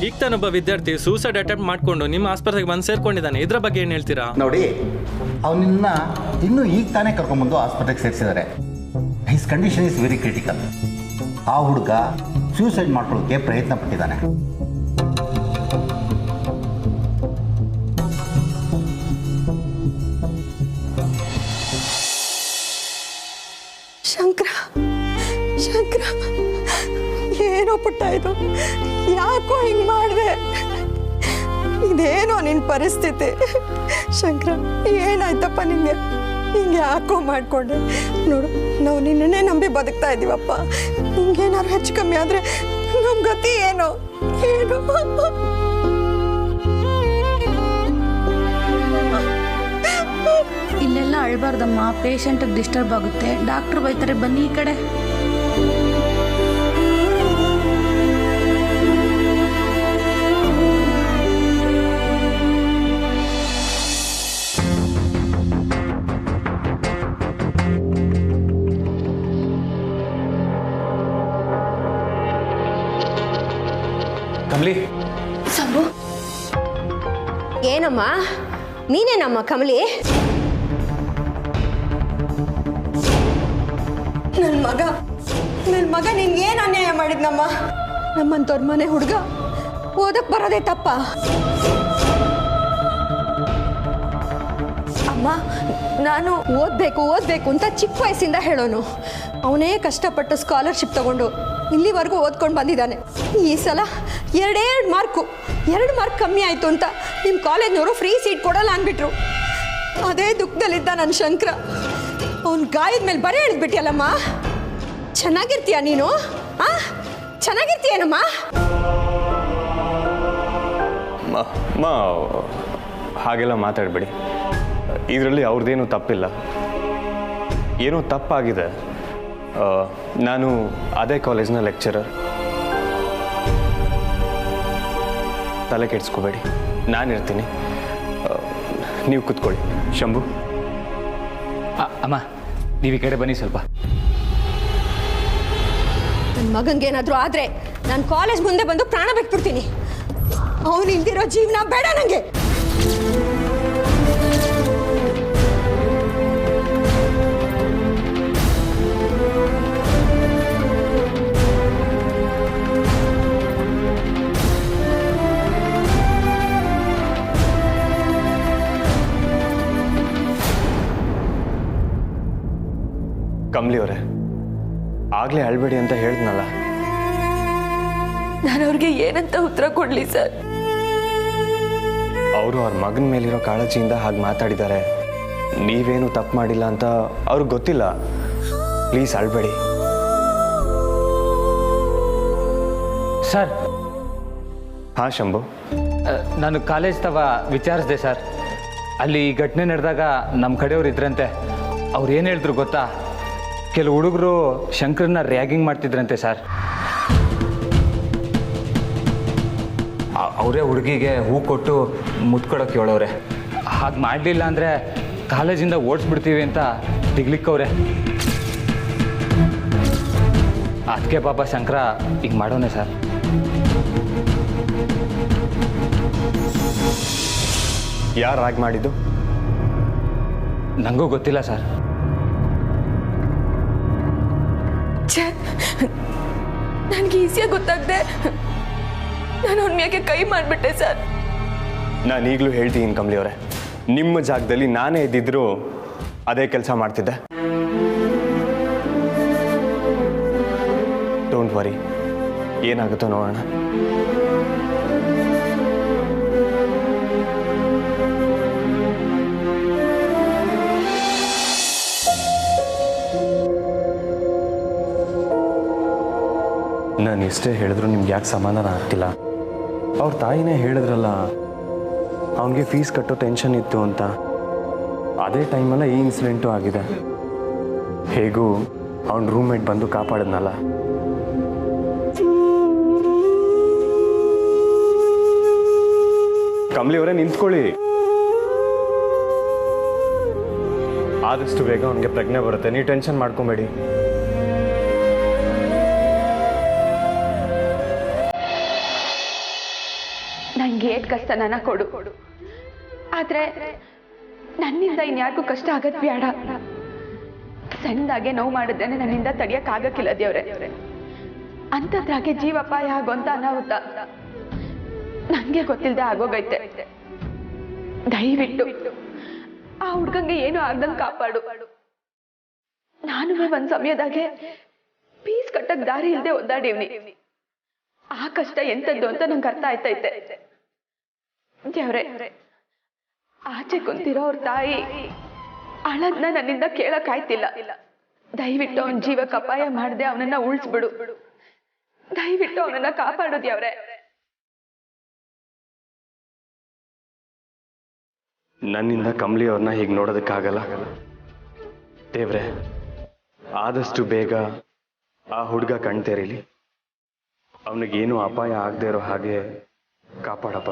ಈಗ ತಾನೊಬ್ಬ ವಿದ್ಯಾರ್ಥಿ suicide attempt ಮಾಡಿಕೊಂಡು ನಿಮ್ಮ ಆಸ್ಪತ್ರೆಗೆ ಬಂದು ಸೇರ್ಕೊಂಡಿದ್ದಾನೆ. ಇದ್ರ ಬಗ್ಗೆ ಏನು ಹೇಳ್ತೀರಾ? ನೋಡಿ, ಅವನನ್ನ ಇನ್ನೂ ಈಗ ತಾನೇ ಕರ್ಕೊಂಡ್ಬಂದು ಆಸ್ಪತ್ರೆಗೆ ಸೇರಿಸಿದ್ದಾರೆ. His condition is very critical. ಆ ಹುಡುಗ ಸೂಸೈಡ್ ಮಾಡ್ಕೊಳ್ಳೋಕ್ಕೆ ಪ್ರಯತ್ನ ಪಟ್ಟಿದ್ದಾನೆ. ಶಂಕರ, ಏನೋ ಪುಟ್ಟ ಇದು, ಯಾಕೋ ಹಿಂಗೆ ಮಾಡಿದೆ? ಇದೇನೋ ನಿನ್ನ ಪರಿಸ್ಥಿತಿ. ಶಂಕರ, ಏನಾಯ್ತಪ್ಪ ನಿಂಗೆ? ಹಿಂಗೆ ಯಾಕೋ ಮಾಡಿಕೊಂಡೆ? ನೋಡು, ನಾವು ನಿನ್ನೇ ನಂಬಿ ಬದುಕ್ತಾ ಇದ್ದೀವಪ್ಪ. ನಿಂಗೇನಾದ್ರು ಹೆಚ್ಚು ಕಮ್ಮಿ ಆದರೆ ನಮ್ಮ ಗತಿ ಏನೋ ಏನೋ. ಇಲ್ಲೆಲ್ಲ ಅಳ್ಬಾರ್ದಮ್ಮ, ಪೇಷಂಟಿಗೆ ಡಿಸ್ಟರ್ಬ್ ಆಗುತ್ತೆ. ಡಾಕ್ಟ್ರು ಬೈತಾರೆ, ಬನ್ನಿ ಈ ಕಡೆ. ಕಮಲಿ. ಸಂಭು, ಏನಮ್ಮ ನೀನೇನಮ್ಮ ಕಮಲಿ? ನನ್ನ ಮಗ ನಿನ್ಗೇನು ಅನ್ಯಾಯ ಮಾಡಿದ್ನಮ್ಮ? ನಮ್ಮಂತವ್ರ ಮನೆ ಹುಡುಗ ಓದಕ್ ಬರೋದೇ ತಪ್ಪ? ಅಮ್ಮ, ನಾನು ಓದಬೇಕು ಅಂತ ಚಿಕ್ಕ ವಯಸ್ಸಿಂದ ಹೇಳೋನು. ಅವನೇ ಕಷ್ಟಪಟ್ಟು ಸ್ಕಾಲರ್ಶಿಪ್ ತಗೊಂಡು ಇಲ್ಲಿವರೆಗೂ ಓದ್ಕೊಂಡು ಬಂದಿದ್ದಾನೆ. ಈ ಸಲ ಎರಡು ಮಾರ್ಕ್ ಕಮ್ಮಿ ಆಯಿತು ಅಂತ ನಿಮ್ಮ ಕಾಲೇಜ್ನವರು ಫ್ರೀ ಸೀಟ್ ಕೊಡಲ್ಲ ಅಂದ್ಬಿಟ್ರು. ಅದೇ ದುಃಖದಲ್ಲಿದ್ದ ನನ್ನ ಶಂಕರ. ಅವನ ಗಾಯದ ಮೇಲೆ ಬರೀ ಎಳೆದ್ಬಿಟ್ಟಿಯಲ್ಲಮ್ಮ. ಚೆನ್ನಾಗಿರ್ತೀಯ ನೀನು? ಚೆನ್ನಾಗಿರ್ತೀಯನಮ್ಮ? ಹಾಗೆಲ್ಲ ಮಾತಾಡಬೇಡಿ. ಇದರಲ್ಲಿ ಅವ್ರದ್ದೇನು ತಪ್ಪಿಲ್ಲ. ಏನೋ ತಪ್ಪಾಗಿದೆ. ನಾನು ಅದೇ ಕಾಲೇಜ್ನ ಲೆಕ್ಚರರ್. ತಲೆ ಕೆಡಿಸ್ಕೋಬೇಡಿ, ನಾನಿರ್ತೀನಿ. ನೀವು ಕೂತ್ಕೊಳ್ಳಿ. ಶಂಭು, ಅಮ್ಮ ನೀವು ಈ ಕಡೆ ಬನ್ನಿ ಸ್ವಲ್ಪ. ನನ್ನ ಮಗಂಗೇನಾದರೂ ಆದರೆ ನಾನು ಕಾಲೇಜ್ ಮುಂದೆ ಬಂದು ಪ್ರಾಣ ಬಿಟ್ಬಿಡ್ತೀನಿ. ಅವನು ಇಲ್ದಿರೋ ಜೀವನ ಬೇಡ ನನಗೆ. ಕಮಲಿ ಅವರೇ, ಆಗಲೇ ಅಳ್ಬೇಡಿ ಅಂತ ಹೇಳಿದ್ನಲ್ಲ. ನಾನು ಅವ್ರಿಗೆ ಏನಂತ ಉತ್ತರ ಕೊಡ್ಲಿ ಸರ್? ಅವರು ಅವ್ರ ಮಗನ ಮೇಲಿರೋ ಕಾಳಜಿಯಿಂದ ಹಾಗೆ ಮಾತಾಡಿದ್ದಾರೆ. ನೀವೇನು ತಪ್ಪು ಮಾಡಿಲ್ಲ ಅಂತ ಅವ್ರಿಗೆ ಗೊತ್ತಿಲ್ಲ. ಪ್ಲೀಸ್ ಅಳ್ಬೇಡಿ. ಸರ್. ಹಾಂ ಶಂಭು. ನಾನು ಕಾಲೇಜ್ ತವ ವಿಚಾರಿಸಿದೆ ಸರ್. ಅಲ್ಲಿ ಈ ಘಟನೆ ನಡೆದಾಗ ನಮ್ಮ ಕಡೆಯವ್ರು ಇದ್ರಂತೆ. ಅವ್ರು ಏನು ಹೇಳಿದ್ರು ಗೊತ್ತಾ? ಕೆಲವು ಹುಡುಗರು ಶಂಕರನ್ನ ರ್ಯಾಗಿಂಗ್ ಮಾಡ್ತಿದ್ರಂತೆ ಸರ್. ಅವರೇ ಹುಡುಗಿಗೆ ಹೂ ಕೊಟ್ಟು ಮುತ್ಕೊಡೋಕೆ ಹೇಳೋರೆ. ಹಾಗೆ ಮಾಡಲಿಲ್ಲ ಅಂದರೆ ಕಾಲೇಜಿಂದ ಓಡಿಸ್ಬಿಡ್ತೀವಿ ಅಂತ ದಿಗ್ಲಿಕ್ಕವ್ರೆ. ಅದಕ್ಕೆ ಪಾಪ ಶಂಕರ ಈಗ ಮಾಡೋನೆ ಸರ್. ಯಾರು ರ್ಯಾಗ್ ಮಾಡಿದ್ದು? ನನಗೂ ಗೊತ್ತಿಲ್ಲ ಸರ್. ನನಗೆ ಈಸಿಯಾಗಿ ಗೊತ್ತಾಗದೆ ನಾನು ಅವನ ಮ್ಯಾಗೆ ಕೈ ಮಾಡಿಬಿಟ್ಟೆ ಸರ್. ನಾನು ಈಗಲೂ ಹೇಳ್ತೀನಿ ಕಮಲಿ ಅವರೇ, ನಿಮ್ಮ ಜಾಗದಲ್ಲಿ ನಾನೇ ಇದ್ದಿದ್ರು ಅದೇ ಕೆಲಸ ಮಾಡ್ತಿದ್ದೆ. ಡೋಂಟ್ ವರಿ, ಏನಾಗುತ್ತೋ ನೋಡೋಣ. ನಾನು ಎಷ್ಟೇ ಹೇಳಿದ್ರು ನಿಮ್ಗೆ ಯಾಕೆ ಸಮಾಧಾನ ಆಗ್ತಿಲ್ಲ? ಅವ್ರ ತಾಯಿನೇ ಹೇಳಿದ್ರಲ್ಲ, ಅವನಿಗೆ ಫೀಸ್ ಕಟ್ಟೋ ಟೆನ್ಷನ್ ಇತ್ತು ಅಂತ. ಅದೇ ಟೈಮಲ್ಲ ಈ ಇನ್ಸಿಡೆಂಟು ಆಗಿದೆ. ಹೇಗೂ ಅವನ ರೂಮ್ಮೇಟ್ ಬಂದು ಕಾಪಾಡಿದ್ನಲ್ಲ. ಕಮಲಿ ಅವರೇ ನಿಂತ್ಕೊಳ್ಳಿ. ಆದಷ್ಟು ಬೇಗ ಅವನಿಗೆ ಪ್ರಜ್ಞೆ ಬರುತ್ತೆ, ನೀವು ಟೆನ್ಷನ್ ಮಾಡ್ಕೊಬೇಡಿ. ನಂಗೆ ಏಟ್ ಕಷ್ಟನ ಕೊಡು, ಆದ್ರೆ ನನ್ನಿಂದ ಇನ್ಯಾರಿಗೂ ಕಷ್ಟ ಆಗದ್ ಬೇಡ. ಸಣ್ಣದಾಗೆ ನೋವು ಮಾಡಿದ್ದೇನೆ ನನ್ನಿಂದ ತಡಿಯಕ್ಕಾಗಕ್ಕಿಲ್ಲ ದೇವ್ರೆ. ಅಂಥದ್ರಾಗೆ ಜೀವಪಾಯ ಆಗೋಂತ ಅನಾಹುತ ನಂಗೆ ಗೊತ್ತಿಲ್ಲದೆ ಆಗೋಗೈತೆ. ದಯವಿಟ್ಟು ಆ ಹುಡ್ಗಂಗೆ ಏನು ಆಗ್ದಂಗೆ ಕಾಪಾಡು. ನಾನುವೇ ಒಂದ್ ಸಮಯದಾಗೆ ಫೀಸ್ ಕಟ್ಟಕ್ ದಾರಿ ಇಲ್ದೆ ಒದ್ದಾಡಿವ್ನಿ. ಆ ಕಷ್ಟ ಎಂತದ್ದು ಅಂತ ನಂಗೆ ಅರ್ಥ ಆಯ್ತೈತೆ. ದೇವ್ರೆ, ಆಚೆ ಕುಂತಿರೋ ಅವ್ರ ತಾಯಿ ಅಳದ್ನ ನನ್ನಿಂದ ಕೇಳಕ್ ಆಯ್ತಿಲ್ಲ. ದಯವಿಟ್ಟು ಅವನ ಜೀವಕ್ಕೆ ಅಪಾಯ ಮಾಡದೆ ಅವನನ್ನ ಉಳಿಸ್ಬಿಡು. ದಯವಿಟ್ಟು ಅವನನ್ನ ಕಾಪಾಡು ದೇವ್ರೆ. ನನ್ನಿಂದ ಕಮಲಿ ಅವ್ರನ್ನ ಹೀಗೆ ನೋಡೋದಕ್ಕಾಗಲ್ಲ ದೇವ್ರೆ. ಆದಷ್ಟು ಬೇಗ ಆ ಹುಡುಗ ಕಣ್ತೇರಿಲಿ, ಅವನಿಗೇನು ಅಪಾಯ ಆಗದೆ ಇರೋ ಹಾಗೆ ಕಾಪಾಡಪ್ಪ.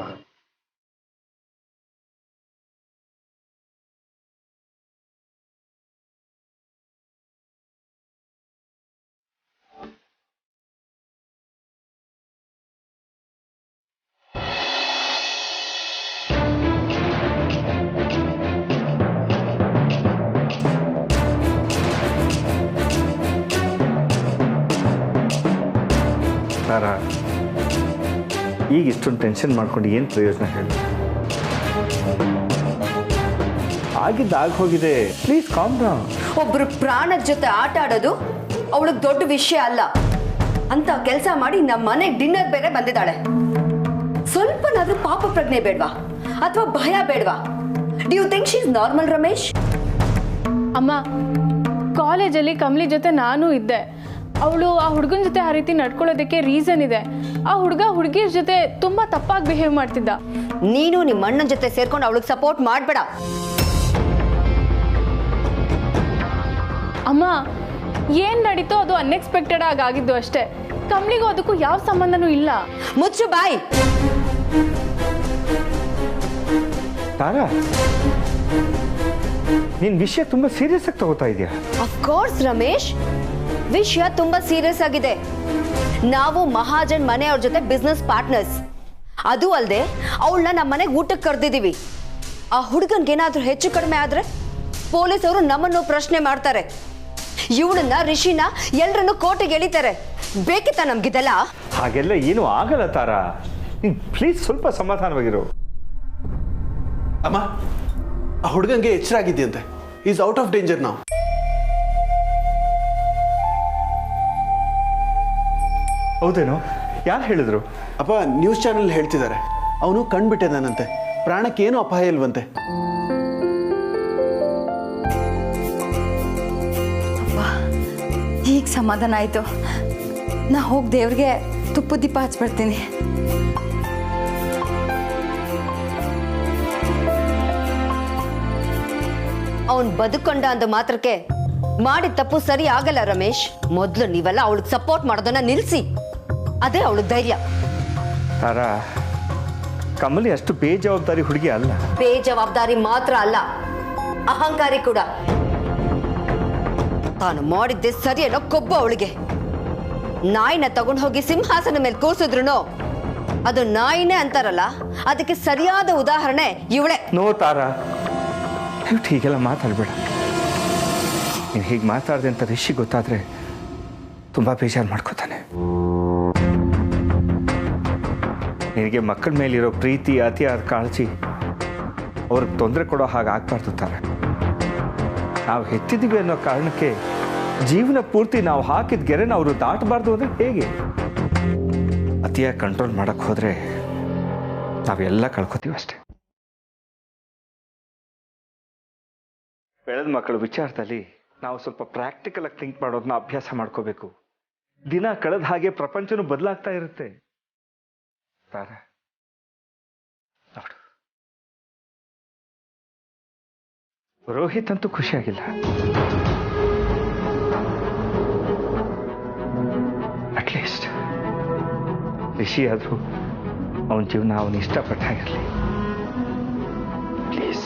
ತಾರಾ, ಈಗ ಇಷ್ಟೊಂದು ಟೆನ್ಷನ್ ಮಾಡ್ಕೊಂಡು ಏನು ಪ್ರಯೋಜನ ಹೇಳಿ? ಆಗಿದ್ದು ಹೋಗಿದೆ. Please calm down. ಒಬ್ರು ಪ್ರಾಣದ ಜೊತೆ ಆಟ ಆಡೋದು ಅವಳಿಗೆ ದೊಡ್ಡ ವಿಷಯ ಅಲ್ಲ ಅಂತ ಕೆಲಸ ಮಾಡಿ ನಮ್ಮ ಮನೆಗೆ ಡಿನ್ನರ್ ಬೇರೆ ಬಂದಿದ್ದಾಳೆ. ಸ್ವಲ್ಪನಾದ್ರೂ ಪಾಪ ಪ್ರಜ್ಞೆ ಬೇಡ್ವಾ ಅಥವಾ ಭಯ ಬೇಡ್ವಾ? Do you think she is normal Ramesh? ಅಮ್ಮ, ಕಾಲೇಜಲ್ಲಿ ಕಮಲಿ ಜೊತೆ ನಾನು ಇದ್ದೆ. ಅವಳು ಆ ಹುಡುಗನ ಜೊತೆ ಆ ರೀತಿ ನಡ್ಕೊಳ್ಳೋದಕ್ಕೆ ರೀಸನ್ ಇದೆ. ಆ ಹುಡುಗ ಹುಡುಗಿರ ಜೊತೆ ತುಂಬಾ ತಪ್ಪಾಗಿ ಬಿಹೇವ್ ಮಾಡ್ತಿದ್ದ. ನೀನು ನಿಮ್ಮ ಅಣ್ಣನ ಜೊತೆ ಸೇರ್ಕೊಂಡು ಅವಳಿಗೆ ಸಪೋರ್ಟ್ ಮಾಡಬೇಡ. ಅಮ್ಮ, ಏನ್ ನಡೀತೋ ಅದು ಅನ್ಎಕ್ಸ್ಪೆಕ್ಟೆಡ್ ಆಗಿದ್ದು ಅಷ್ಟೇ. ಕಮಲಿಗೂ ಅದಕ್ಕೂ ಯಾವ ಸಂಬಂಧನೂ ಇಲ್ಲ. ಮುಚ್ಚು ಬಾಯ್. ತಾರಾ, ನಿನ್ ವಿಷಯ ತುಂಬಾ ಸೀರಿಯಸ್ ಆಗಿ ತಗೋತಾ ಇದೆಯಾ? ಅಫ್ಕೋರ್ಸ್ ರಮೇಶ್, ವಿಷಯ ತುಂಬಾ ಸೀರಿಯಸ್ ಆಗಿದೆ. ನಾವು ಮಹಾಜನ್ ಮನೆಯವ್ರ ಜೊತೆ ಬಿಸ್ನೆಸ್ ಪಾರ್ಟ್ನರ್ಸ್. ಅದು ಅಲ್ಲದೆ ಅವಳನ್ನ ನಮ್ಮ ಮನೆಗೆ ಊಟಕ್ಕೆ ಕರೆದಿದ್ದೀವಿ. ಆ ಹುಡುಗನ್ಗೇನಾದ್ರೂ ಹೆಚ್ಚು ಕಡಿಮೆ ಆದ್ರೆ ಪೊಲೀಸವರು ನಮ್ಮನ್ನು ಪ್ರಶ್ನೆ ಮಾಡ್ತಾರೆ. ಇವಳನ್ನ ರಿಷಿನ ಎಲ್ರನ್ನು ಕೋರ್ಟಿಗೆ ಎಳಿತಾರೆ. ಬೇಕಿತ್ತ ನಮ್ಗಿದೆಲ್ಲ? ಹಾಗೆಲ್ಲ ಏನು ಆಗಲ್ಲ ತಾರಾ. ನೀನ್ ಪ್ಲೀಸ್ ಸ್ವಲ್ಪ ಸಮಾಧಾನವಾಗಿರು. ಅಮ್ಮ, ಆ ಹುಡುಗಂಗೆ ಎಚ್ಚರ ಆಗಿದೆಯಂತೆ. ಈಸ್ ಔಟ್ ಆಫ್ ಡೇಂಜರ್ ನಾವು. ಹೌದೇನೋ? ಯಾರು ಹೇಳಿದ್ರು? ಅಪ್ಪ, ನ್ಯೂಸ್ ಚಾನೆಲ್ ಹೇಳ್ತಿದ್ದಾರೆ. ಅವನು ಕಣ್ಬಿಟ್ಟಿದ್ದಾನಂತೆ. ಪ್ರಾಣಕ್ಕೇನು ಅಪಾಯ ಇಲ್ವಂತೆ. ಈಗ ಸಮಾಧಾನ ಆಯ್ತು. ನಾ ಹೋಗಿ ದೇವ್ರಿಗೆ ತುಪ್ಪದ ದೀಪ ಹಚ್ಬಿಡ್ತೀನಿ. ಅವನ್ ಬದುಕೊಂಡ ಅಂದ ಮಾತ್ರಕ್ಕೆ ಮಾಡಿದ ತಪ್ಪು ಸರಿ ಆಗಲ್ಲ ರಮೇಶ್. ಮೊದ್ಲು ನೀವೆಲ್ಲ ಅವಳಿಗೆ ಸಪೋರ್ಟ್ ಮಾಡೋದನ್ನ ನಿಲ್ಸಿ. ಅದೇ ಅವಳಿಗೆ ಧೈರ್ಯ. ತಾರಾ, ಕಮಲಿ ಅಷ್ಟು ಬೇಜವಾಬ್ದಾರಿ ಹುಡುಗಿ ಅಲ್ಲ. ಬೇಜವಾಬ್ದಾರಿ ಮಾತ್ರ ಅಲ್ಲ, ಅಹಂಕಾರಿ ಕೂಡ. ತಾನು ಮಾಡಿದ್ದೆ ಸರಿ ಅನ್ನೋ ಕೊಬ್ಬು ಅವಳಿಗೆ. ನಾಯಿನ ತಗೊಂಡು ಹೋಗಿ ಸಿಂಹಾಸನ ಮೇಲೆ ಕೂರ್ಸಿದ್ರು ಅದು ನಾಯಿನೇ ಅಂತಾರಲ್ಲ, ಅದಕ್ಕೆ ಸರಿಯಾದ ಉದಾಹರಣೆ ಇವಳೆ. ನೋ ತಾರಾ, ಹೀಗೆಲ್ಲ ಮಾತಾಡ್ಬೇಡ. ನೀನು ಹೀಗೆ ಮಾತಾಡ್ದೆ ಅಂತ ರಿಷಿ ಗೊತ್ತಾದ್ರೆ ತುಂಬಾ ಬೇಜಾರು ಮಾಡ್ಕೋತಾನೆ. ನಿನಗೆ ಮಕ್ಕಳ ಮೇಲಿರೋ ಪ್ರೀತಿ, ಅತಿಯಾದ ಕಾಳಜಿ ಅವ್ರಿಗೆ ತೊಂದರೆ ಕೊಡೋ ಹಾಗೆ ಆಗ್ಬಾರ್ದು ತಾರ. ನಾವು ಹೆತ್ತಿದ್ದೀವಿ ಅನ್ನೋ ಕಾರಣಕ್ಕೆ ಜೀವನ ಪೂರ್ತಿ ನಾವು ಹಾಕಿದ ಗೆರೆನ ಅವರು ದಾಟಬಾರ್ದು ಅಂದರೆ ಹೇಗೆ? ಅತಿಯಾಗಿ ಕಂಟ್ರೋಲ್ ಮಾಡಕ್ಕೆ ಹೋದರೆ ನಾವೆಲ್ಲ ಕಳ್ಕೊತೀವಿ ಅಷ್ಟೆ. ಬೆಳೆದ ಮಕ್ಕಳ ವಿಚಾರದಲ್ಲಿ ನಾವು ಸ್ವಲ್ಪ ಪ್ರಾಕ್ಟಿಕಲ್ ಆಗಿ ಥಿಂಕ್ ಮಾಡೋದನ್ನ ಅಭ್ಯಾಸ ಮಾಡ್ಕೋಬೇಕು. ದಿನ ಕಳೆದ ಹಾಗೆ ಪ್ರಪಂಚನೂ ಬದಲಾಗ್ತಾ ಇರುತ್ತೆ. ತಾರ, ನೋಡು, ರೋಹಿತ್ ಅಂತೂ ಖುಷಿಯಾಗಿಲ್ಲ. ಅಟ್ಲೀಸ್ಟ್ ರಿಷಿ ಆದ್ರೂ ಅವನ ಜೀವನ ಅವನು ಇಷ್ಟಪಟ್ಟ ಹಾಗಿರಲಿ ಪ್ಲೀಸ್.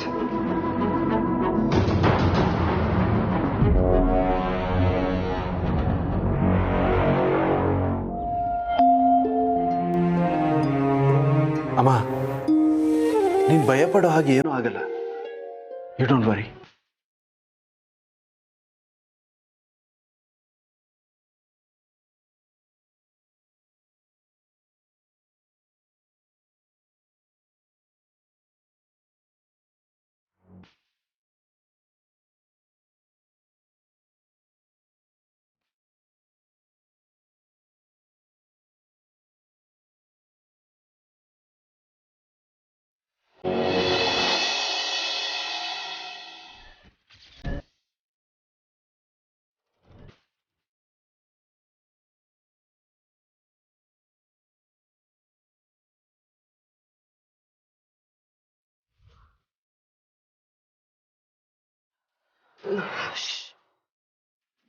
ಅಮ್ಮ, ನೀನು ಭಯಪಡೋ ಹಾಗೆ ಏನೂ ಆಗಲ್ಲ. You don't worry.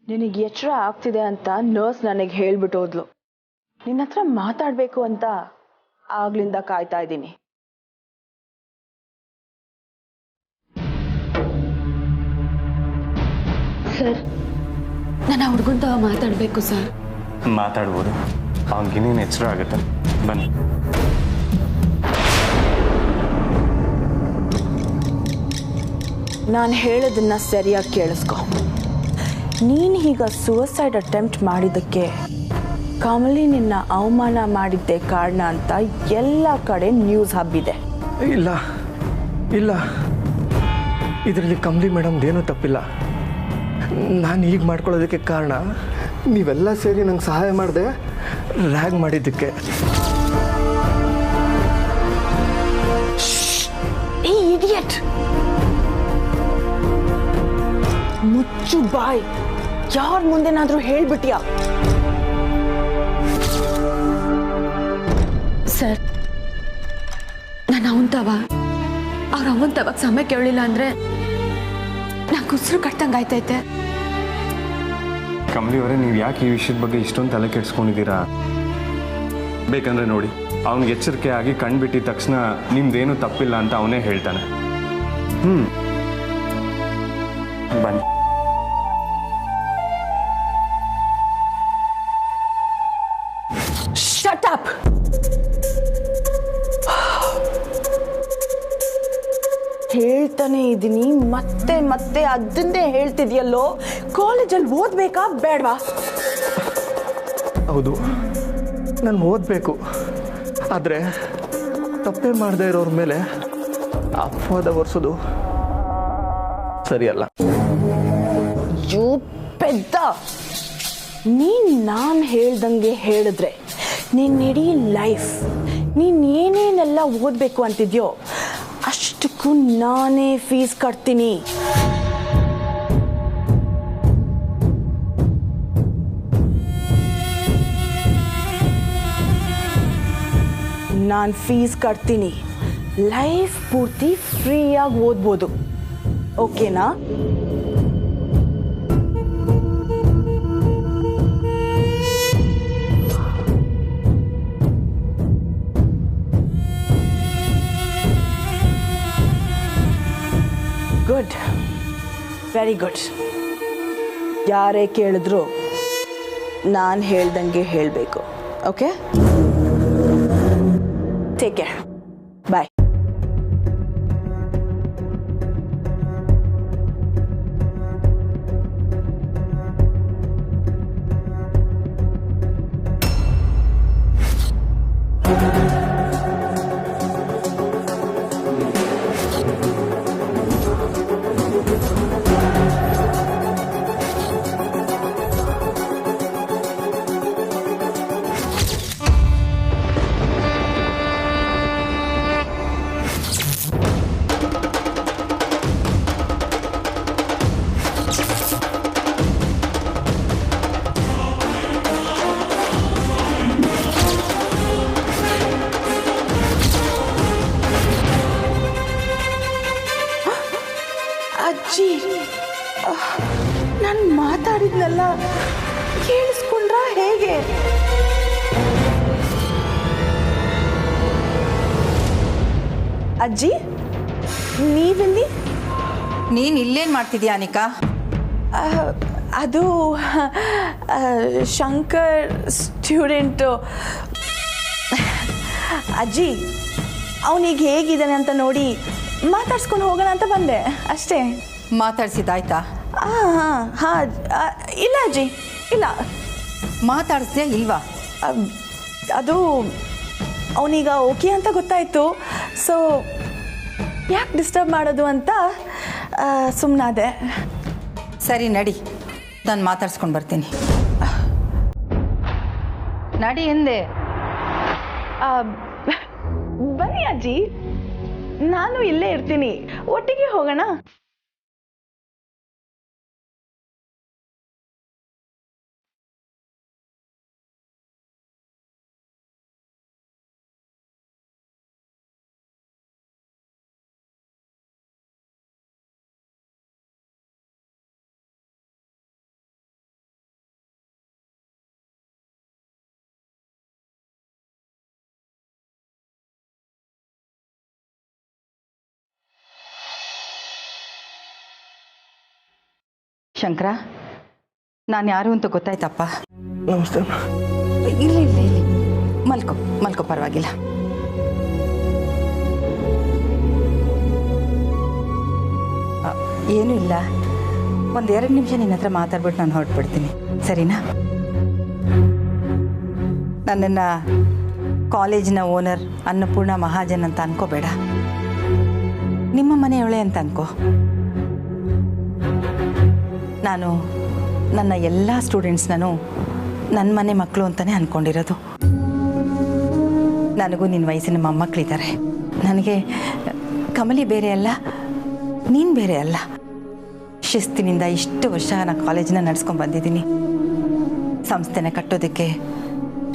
ನಿನಗೆ ಎಚ್ಚರ ಆಗ್ತಿದೆ ಅಂತ ನರ್ಸ್ ನನಗೆ ಹೇಳ್ಬಿಟ್ಟು ಹೋದ್ಲು. ನಿನ್ನ ಹತ್ರ ಮಾತಾಡಬೇಕು ಅಂತ ಆಗ್ಲಿಂದ ಕಾಯ್ತಾ ಇದ್ದೀನಿ. ಸರ್, ನಾನು ಹುಡುಗಂತ ಮಾತಾಡಬೇಕು ಸರ್. ಮಾತಾಡ್ಬೋದು, ಅವನಿಗಿನ್ನೇನು ಎಚ್ಚರ ಆಗುತ್ತೆ. ಬನ್ನಿ. ನಾನು ಹೇಳೋದನ್ನ ಸರಿಯಾಗಿ ಕೇಳಿಸ್ಕೊ. ನೀನು ಈಗ ಸೂಸೈಡ್ ಅಟೆಂಪ್ಟ್ ಮಾಡಿದ್ದಕ್ಕೆ ಕಮಲಿ ನಿನ್ನ ಅವಮಾನ ಮಾಡಿದ್ದೆ ಕಾರಣ ಅಂತ ಎಲ್ಲ ಕಡೆ ನ್ಯೂಸ್ ಹಬ್ಬಿದೆ. ಇಲ್ಲ ಇಲ್ಲ, ಇದರಲ್ಲಿ ಕಮಲಿ ಮೇಡಮ್ದೇನೂ ತಪ್ಪಿಲ್ಲ. ನಾನು ಈಗ ಮಾಡ್ಕೊಳ್ಳೋದಕ್ಕೆ ಕಾರಣ ನೀವೆಲ್ಲ ಸೇರಿ ನಂಗೆ ಸಹಾಯ ಮಾಡಿದೆ, ರ್ಯಾಗ್ ಮಾಡಿದ್ದಕ್ಕೆ. ಈ ಇಡಿಯಟ್, ಮುಚ್ಚು ಬಾಯ್. ಯಾರ ಮುಂದೆನಾದ್ರೂ ಹೇಳ್ಬಿಟ್ಯಾ? ಸರ್, ನಾನು ಅವ್ರ ಅವಂತವಾಗ ಸಮಯ ಕೇಳಲಿಲ್ಲ ಅಂದ್ರೆ ನಂಗೆ ಉಸಿರು ಕಟ್ಟಂಗಾಯ್ತೈತೆ. ಕಮಲಿ ಅವರೇ, ನೀವು ಯಾಕೆ ಈ ವಿಷಯದ ಬಗ್ಗೆ ಇಷ್ಟೊಂದು ತಲೆ ಕೆಡಿಸ್ಕೊಂಡಿದ್ದೀರಾ? ಬೇಕಂದ್ರೆ ನೋಡಿ, ಅವ್ನಿಗೆ ಎಚ್ಚರಿಕೆ ಆಗಿ ಕಣ್ಬಿಟ್ಟಿದ ತಕ್ಷಣ ನಿಮ್ದೇನೂ ತಪ್ಪಿಲ್ಲ ಅಂತ ಅವನೇ ಹೇಳ್ತಾನೆ. ಬನ್ನಿ. Shut up. ಹೇಳ್ತಾನೆ ಇದ್ದೀನಿ, ಮತ್ತೆ ಮತ್ತೆ ಅದನ್ನೇ ಹೇಳ್ತಿದ್ಯಲ್ಲೋ. ಕಾಲೇಜಲ್ಲಿ ಓದ್ಬೇಕಾ ಬೇಡವಾ? ಹೌದು, ನಾನು ಓದಬೇಕು. ಆದರೆ ತಪ್ಪೇ ಮಾಡದೇ ಇರೋರ ಮೇಲೆ ಅಪವಾದ ಹೊರಿಸೋದು ಸರಿಯಲ್ಲ. ಯೋ ಪೆದ್ದ, ನೀನ್ ನಾನು ಹೇಳ್ದಂಗೆ ಹೇಳಿದ್ರೆ ನಿನ್ನ ಇಡೀ ಲೈಫ್ ನೀನ್ ಏನೇನೆಲ್ಲ ಓದಬೇಕು ಅಂತಿದ್ಯೋ ಅಷ್ಟಕ್ಕೂ ನಾನೇ ಫೀಸ್ ಕಟ್ತೀನಿ. ನಾನು ಫೀಸ್ ಕಟ್ತೀನಿ, ಲೈಫ್ ಪೂರ್ತಿ ಫ್ರೀಯಾಗಿ ಓದ್ಬೋದು. ಓಕೆನಾ? Good, very good. ಯಾರೇ ಕೇಳಿದ್ರು ನಾನು ಹೇಳ್ದಂಗೆ ಹೇಳಬೇಕು. ಓಕೆ, ಟೇಕ್ ಕೇರ್, ಬಾಯ್. ಅಜ್ಜಿ, ನಾನು ಮಾತಾಡಿದ್ನೆಲ್ಲ ಕೇಳಿಸ್ಕೊಂಡ್ರ ಹೇಗೆ? ಅಜ್ಜಿ, ನೀವೆಲ್ಲಿ? ನೀನು ಇಲ್ಲೇನು ಮಾಡ್ತಿದ್ಯಾ ಅನಿಕಾ? ಅದು ಶಂಕರ್ ಸ್ಟೂಡೆಂಟು. ಅಜ್ಜಿ, ಅವನಿಗೆ ಹೇಗಿದ್ದಾನೆ ಅಂತ ನೋಡಿ ಮಾತಾಡ್ಸ್ಕೊಂಡು ಹೋಗೋಣ ಅಂತ ಬಂದೆ ಅಷ್ಟೇ. ಮಾತಾಡ್ಸಿದ್ದಾಯ್ತಾ? ಹಾಂ ಇಲ್ಲ ಅಜ್ಜಿ, ಇಲ್ಲ. ಮಾತಾಡಿಸ್ದೆ ಇಲ್ವಾ? ಅದು ಅವನೀಗ ಓಕೆ ಅಂತ ಗೊತ್ತಾಯಿತು. ಸೊ ಯಾಕೆ ಡಿಸ್ಟರ್ಬ್ ಮಾಡೋದು ಅಂತ ಸುಮ್ಮನಾದೆ. ಸರಿ ನಡಿ, ನಾನು ಮಾತಾಡ್ಸ್ಕೊಂಡು ಬರ್ತೀನಿ. ನಡಿ ಎಂದೆ. ಬನ್ನಿ ಅಜ್ಜಿ, ನಾನು ಇಲ್ಲೇ ಇರ್ತೀನಿ, ಒಟ್ಟಿಗೆ ಹೋಗೋಣ. ಶಂಕರ, ನಾನು ಯಾರು ಅಂತ ಗೊತ್ತಾಯ್ತಪ್ಪ? ನಮಸ್ತೆ. ಇಲ್ಲ ಇಲ್ಲ ಇಲ್ಲ, ಮಲ್ಕೋ ಮಲ್ಕೋ, ಪರವಾಗಿಲ್ಲ. ಏನೂ ಇಲ್ಲ, ಒಂದೆರಡು ನಿಮಿಷ ನಿನ್ನ ಹತ್ರ ಮಾತಾಡ್ಬಿಟ್ಟು ನಾನು ಹೊರಟ್ಬಿಡ್ತೀನಿ, ಸರಿನಾ? ನನ್ನನ್ನು ಕಾಲೇಜಿನ ಓನರ್ ಅನ್ನಪೂರ್ಣ ಮಹಾಜನ್ ಅಂತ ಅನ್ಕೋಬೇಡ, ನಿಮ್ಮ ಮನೆಯವಳೆ ಅಂತ ಅನ್ಕೋ. ನಾನು ನನ್ನ ಎಲ್ಲ ಸ್ಟೂಡೆಂಟ್ಸ್ನೂ ನನ್ನ ಮನೆ ಮಕ್ಕಳು ಅಂತಲೇ ಅಂದ್ಕೊಂಡಿರೋದು. ನನಗೂ ನಿನ್ನ ವಯಸ್ಸಿನ ಮೊಮ್ಮಕ್ಕಳಿದ್ದಾರೆ. ನನಗೆ ಕಮಲಿ ಬೇರೆ ಅಲ್ಲ, ನೀನು ಬೇರೆ ಅಲ್ಲ. ಶಿಸ್ತಿನಿಂದ ಇಷ್ಟು ವರ್ಷ ನಾನು ಕಾಲೇಜನ್ನ ನಡೆಸ್ಕೊಂಡು ಬಂದಿದ್ದೀನಿ. ಸಂಸ್ಥೆನ ಕಟ್ಟೋದಕ್ಕೆ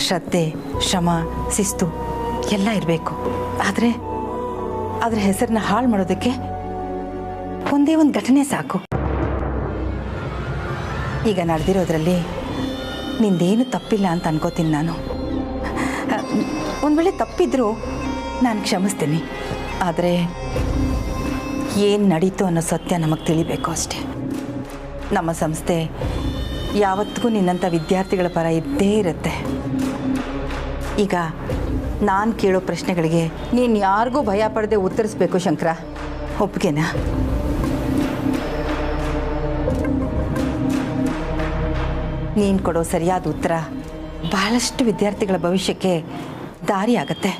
ಶ್ರದ್ಧೆ, ಶ್ರಮ, ಶಿಸ್ತು ಎಲ್ಲ ಇರಬೇಕು. ಆದರೆ ಅದರ ಹೆಸರನ್ನ ಹಾಳು ಮಾಡೋದಕ್ಕೆ ಒಂದೇ ಒಂದು ಘಟನೆ ಸಾಕು. ಈಗ ನಡೆದಿರೋದ್ರಲ್ಲಿ ನಿಂದೇನು ತಪ್ಪಿಲ್ಲ ಅಂತ ಅನ್ಕೋತೀನಿ ನಾನು. ಒಂದು ವೇಳೆ ತಪ್ಪಿದ್ರೂ ನಾನು ಕ್ಷಮಿಸ್ತೀನಿ. ಆದರೆ ಏನು ನಡೀತು ಅನ್ನೋ ಸತ್ಯ ನಮಗೆ ತಿಳಿಬೇಕು ಅಷ್ಟೇ. ನಮ್ಮ ಸಂಸ್ಥೆ ಯಾವತ್ತಿಗೂ ನಿನ್ನಂಥ ವಿದ್ಯಾರ್ಥಿಗಳ ಪರ ಇದ್ದೇ ಇರುತ್ತೆ. ಈಗ ನಾನು ಕೇಳೋ ಪ್ರಶ್ನೆಗಳಿಗೆ ನೀನು ಯಾರಿಗೂ ಭಯ ಪಡದೆ ಉತ್ತರಿಸ್ಬೇಕು ಶಂಕರ, ಒಪ್ಪಿಗೆನಾ? ನೀನು ಕೊಡೋ ಸರಿಯಾದ ಉತ್ತರ ಬಹಳಷ್ಟು ವಿದ್ಯಾರ್ಥಿಗಳ ಭವಿಷ್ಯಕ್ಕೆ ದಾರಿ ಆಗತ್ತೆ.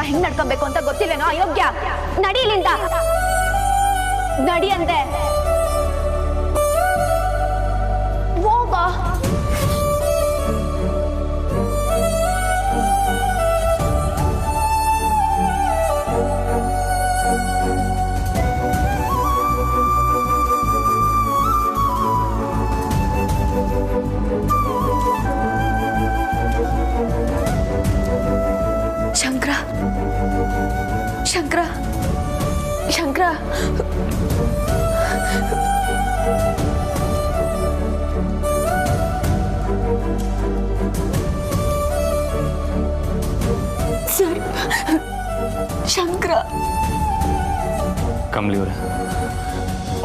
ಹೆಂಗ್ ನಡ್ಕೊಬೇಕು ಅಂತ ಗೊತ್ತಿಲ್ಲೇನೋ ಅಯೋಗ್ಯ. ನಡೀಲಿಂದ ನಡಿ ಅಂದೆ. ಹೋಗ. ಶಂಕರ ಶಂಕರ ಶಂಕರ ಸರ್, ಶಂಕರ. ಕಮಲಿ ಅವರೇ,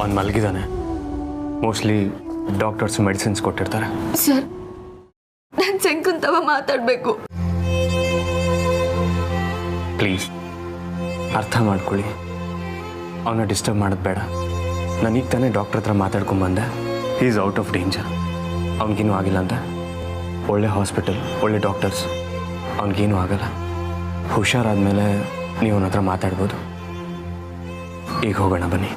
ಅವ್ನು ಮಲಗಿದ್ದಾನೆ. ಮೋಸ್ಟ್ಲಿ ಡಾಕ್ಟರ್ಸ್ ಮೆಡಿಸಿನ್ಸ್ ಕೊಟ್ಟಿರ್ತಾರೆ. ಸರ್, ನಾನು ಶಂಕುಂತವ ಮಾತಾಡಬೇಕು. ಪ್ಲೀಸ್ ಅರ್ಥ ಮಾಡ್ಕೊಳ್ಳಿ, ಅವನ್ನ ಡಿಸ್ಟರ್ಬ್ ಮಾಡೋದು ಬೇಡ. ನಾನೀಗ ತಾನೇ ಡಾಕ್ಟರ್ ಹತ್ರ ಮಾತಾಡ್ಕೊಂಬಂದೆ. He is out of danger. ಅವ್ನಿಗೇನು ಆಗಿಲ್ಲ ಅಂತ. ಒಳ್ಳೆ ಹಾಸ್ಪಿಟಲ್, ಒಳ್ಳೆ ಡಾಕ್ಟರ್ಸ್, ಅವ್ನಿಗೇನು ಆಗಲ್ಲ. ಹುಷಾರಾದ್ಮೇಲೆ ನೀವು ಅವನ ಹತ್ರ ಮಾತಾಡ್ಬೋದು. ಈಗ ಹೋಗೋಣ ಬನ್ನಿ.